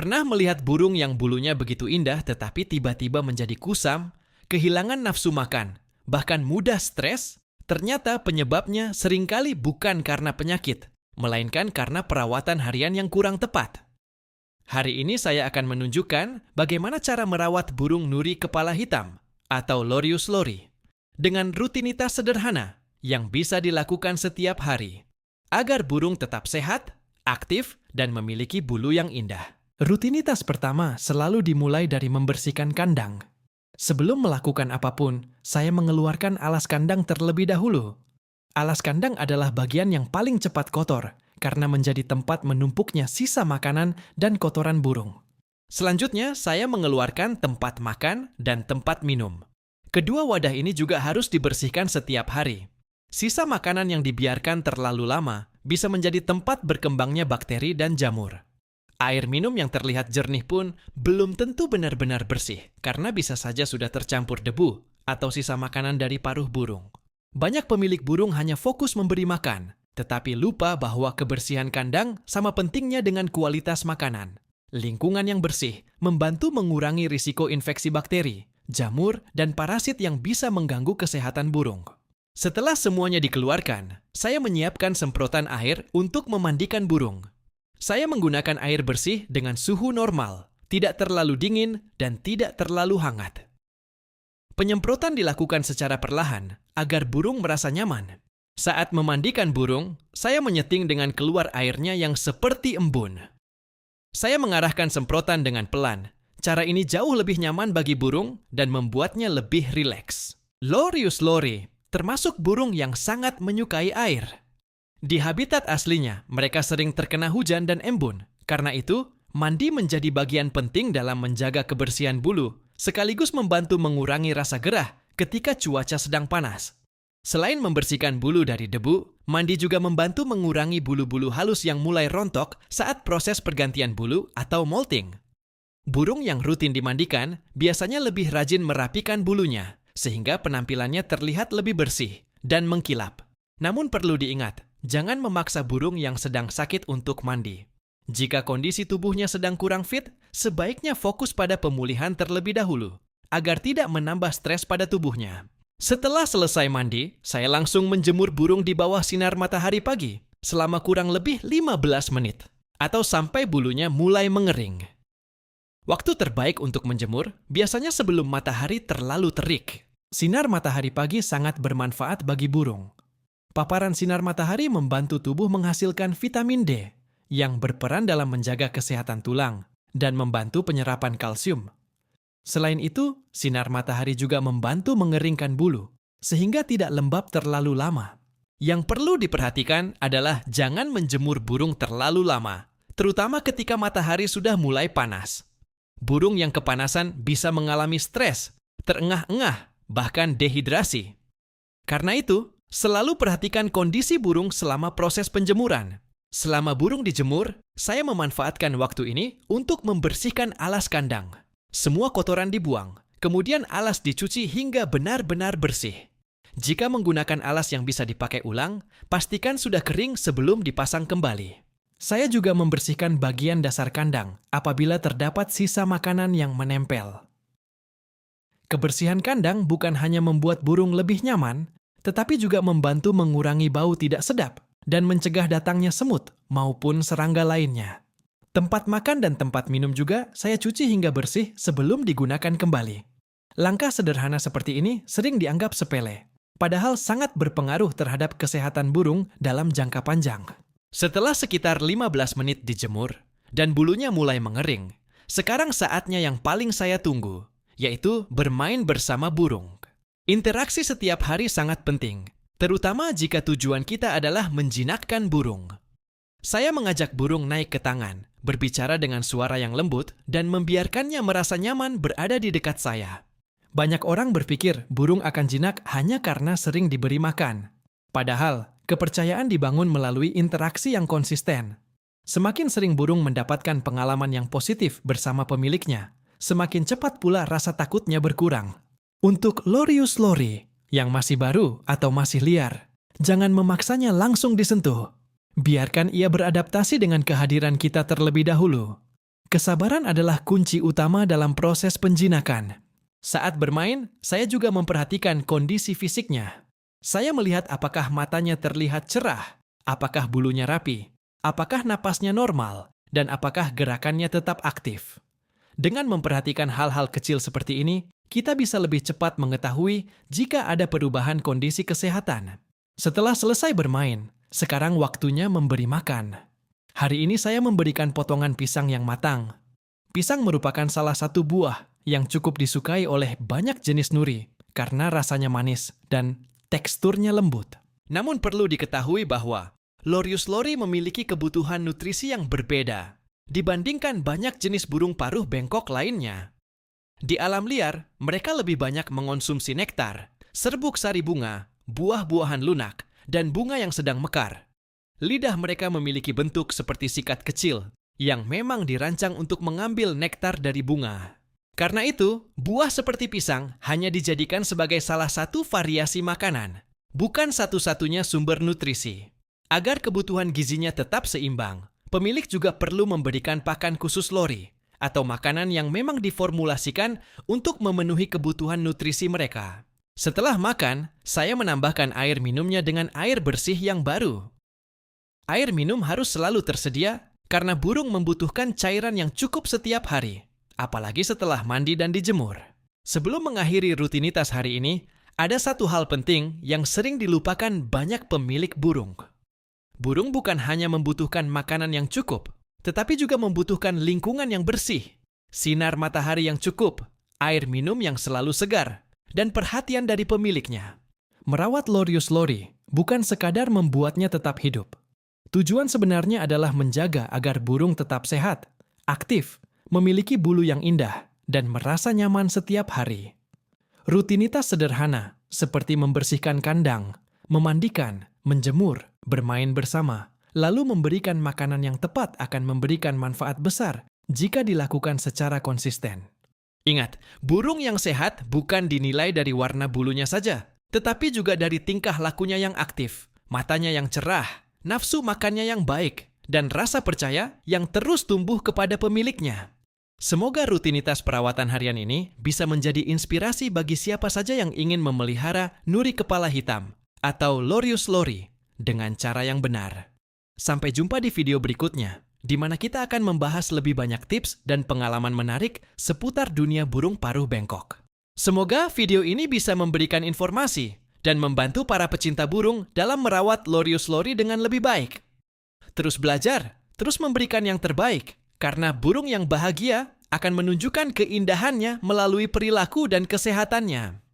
Pernah melihat burung yang bulunya begitu indah tetapi tiba-tiba menjadi kusam, kehilangan nafsu makan, bahkan mudah stres? Ternyata penyebabnya seringkali bukan karena penyakit, melainkan karena perawatan harian yang kurang tepat. Hari ini saya akan menunjukkan bagaimana cara merawat burung nuri kepala hitam atau Lorius lori dengan rutinitas sederhana yang bisa dilakukan setiap hari agar burung tetap sehat, aktif, dan memiliki bulu yang indah. Rutinitas pertama selalu dimulai dari membersihkan kandang. Sebelum melakukan apapun, saya mengeluarkan alas kandang terlebih dahulu. Alas kandang adalah bagian yang paling cepat kotor karena menjadi tempat menumpuknya sisa makanan dan kotoran burung. Selanjutnya, saya mengeluarkan tempat makan dan tempat minum. Kedua wadah ini juga harus dibersihkan setiap hari. Sisa makanan yang dibiarkan terlalu lama bisa menjadi tempat berkembangnya bakteri dan jamur. Air minum yang terlihat jernih pun belum tentu benar-benar bersih karena bisa saja sudah tercampur debu atau sisa makanan dari paruh burung. Banyak pemilik burung hanya fokus memberi makan, tetapi lupa bahwa kebersihan kandang sama pentingnya dengan kualitas makanan. Lingkungan yang bersih membantu mengurangi risiko infeksi bakteri, jamur, dan parasit yang bisa mengganggu kesehatan burung. Setelah semuanya dikeluarkan, saya menyiapkan semprotan air untuk memandikan burung. Saya menggunakan air bersih dengan suhu normal, tidak terlalu dingin dan tidak terlalu hangat. Penyemprotan dilakukan secara perlahan agar burung merasa nyaman. Saat memandikan burung, saya menyeting dengan keluar airnya yang seperti embun. Saya mengarahkan semprotan dengan pelan. Cara ini jauh lebih nyaman bagi burung dan membuatnya lebih rileks. Lorius lori termasuk burung yang sangat menyukai air. Di habitat aslinya, mereka sering terkena hujan dan embun. Karena itu, mandi menjadi bagian penting dalam menjaga kebersihan bulu, sekaligus membantu mengurangi rasa gerah ketika cuaca sedang panas. Selain membersihkan bulu dari debu, mandi juga membantu mengurangi bulu-bulu halus yang mulai rontok saat proses pergantian bulu atau molting. Burung yang rutin dimandikan biasanya lebih rajin merapikan bulunya, sehingga penampilannya terlihat lebih bersih dan mengkilap. Namun perlu diingat, jangan memaksa burung yang sedang sakit untuk mandi. Jika kondisi tubuhnya sedang kurang fit, sebaiknya fokus pada pemulihan terlebih dahulu, agar tidak menambah stres pada tubuhnya. Setelah selesai mandi, saya langsung menjemur burung di bawah sinar matahari pagi, selama kurang lebih 15 menit, atau sampai bulunya mulai mengering. Waktu terbaik untuk menjemur biasanya sebelum matahari terlalu terik. Sinar matahari pagi sangat bermanfaat bagi burung. Paparan sinar matahari membantu tubuh menghasilkan vitamin D yang berperan dalam menjaga kesehatan tulang dan membantu penyerapan kalsium. Selain itu, sinar matahari juga membantu mengeringkan bulu sehingga tidak lembab terlalu lama. Yang perlu diperhatikan adalah jangan menjemur burung terlalu lama, terutama ketika matahari sudah mulai panas. Burung yang kepanasan bisa mengalami stres, terengah-engah, bahkan dehidrasi. Karena itu, selalu perhatikan kondisi burung selama proses penjemuran. Selama burung dijemur, saya memanfaatkan waktu ini untuk membersihkan alas kandang. Semua kotoran dibuang, kemudian alas dicuci hingga benar-benar bersih. Jika menggunakan alas yang bisa dipakai ulang, pastikan sudah kering sebelum dipasang kembali. Saya juga membersihkan bagian dasar kandang apabila terdapat sisa makanan yang menempel. Kebersihan kandang bukan hanya membuat burung lebih nyaman, tetapi juga membantu mengurangi bau tidak sedap dan mencegah datangnya semut maupun serangga lainnya. Tempat makan dan tempat minum juga saya cuci hingga bersih sebelum digunakan kembali. Langkah sederhana seperti ini sering dianggap sepele, padahal sangat berpengaruh terhadap kesehatan burung dalam jangka panjang. Setelah sekitar 15 menit dijemur dan bulunya mulai mengering, sekarang saatnya yang paling saya tunggu, yaitu bermain bersama burung. Interaksi setiap hari sangat penting, terutama jika tujuan kita adalah menjinakkan burung. Saya mengajak burung naik ke tangan, berbicara dengan suara yang lembut, dan membiarkannya merasa nyaman berada di dekat saya. Banyak orang berpikir burung akan jinak hanya karena sering diberi makan. Padahal, kepercayaan dibangun melalui interaksi yang konsisten. Semakin sering burung mendapatkan pengalaman yang positif bersama pemiliknya, semakin cepat pula rasa takutnya berkurang. Untuk Lorius lori yang masih baru atau masih liar, jangan memaksanya langsung disentuh. Biarkan ia beradaptasi dengan kehadiran kita terlebih dahulu. Kesabaran adalah kunci utama dalam proses penjinakan. Saat bermain, saya juga memperhatikan kondisi fisiknya. Saya melihat apakah matanya terlihat cerah, apakah bulunya rapi, apakah napasnya normal, dan apakah gerakannya tetap aktif. Dengan memperhatikan hal-hal kecil seperti ini, kita bisa lebih cepat mengetahui jika ada perubahan kondisi kesehatan. Setelah selesai bermain, sekarang waktunya memberi makan. Hari ini saya memberikan potongan pisang yang matang. Pisang merupakan salah satu buah yang cukup disukai oleh banyak jenis nuri karena rasanya manis dan teksturnya lembut. Namun perlu diketahui bahwa Lorius lori memiliki kebutuhan nutrisi yang berbeda dibandingkan banyak jenis burung paruh bengkok lainnya. Di alam liar, mereka lebih banyak mengonsumsi nektar, serbuk sari bunga, buah-buahan lunak, dan bunga yang sedang mekar. Lidah mereka memiliki bentuk seperti sikat kecil yang memang dirancang untuk mengambil nektar dari bunga. Karena itu, buah seperti pisang hanya dijadikan sebagai salah satu variasi makanan, bukan satu-satunya sumber nutrisi. Agar kebutuhan gizinya tetap seimbang, pemilik juga perlu memberikan pakan khusus lori atau makanan yang memang diformulasikan untuk memenuhi kebutuhan nutrisi mereka. Setelah makan, saya menambahkan air minumnya dengan air bersih yang baru. Air minum harus selalu tersedia karena burung membutuhkan cairan yang cukup setiap hari, apalagi setelah mandi dan dijemur. Sebelum mengakhiri rutinitas hari ini, ada satu hal penting yang sering dilupakan banyak pemilik burung. Burung bukan hanya membutuhkan makanan yang cukup, tetapi juga membutuhkan lingkungan yang bersih, sinar matahari yang cukup, air minum yang selalu segar, dan perhatian dari pemiliknya. Merawat Lorius lori bukan sekadar membuatnya tetap hidup. Tujuan sebenarnya adalah menjaga agar burung tetap sehat, aktif, memiliki bulu yang indah, dan merasa nyaman setiap hari. Rutinitas sederhana seperti membersihkan kandang, memandikan, menjemur, bermain bersama, lalu memberikan makanan yang tepat akan memberikan manfaat besar jika dilakukan secara konsisten. Ingat, burung yang sehat bukan dinilai dari warna bulunya saja, tetapi juga dari tingkah lakunya yang aktif, matanya yang cerah, nafsu makannya yang baik, dan rasa percaya yang terus tumbuh kepada pemiliknya. Semoga rutinitas perawatan harian ini bisa menjadi inspirasi bagi siapa saja yang ingin memelihara nuri kepala hitam atau Lorius lori dengan cara yang benar. Sampai jumpa di video berikutnya, di mana kita akan membahas lebih banyak tips dan pengalaman menarik seputar dunia burung paruh bengkok. Semoga video ini bisa memberikan informasi dan membantu para pecinta burung dalam merawat Lorius lori dengan lebih baik. Terus belajar, terus memberikan yang terbaik, karena burung yang bahagia akan menunjukkan keindahannya melalui perilaku dan kesehatannya.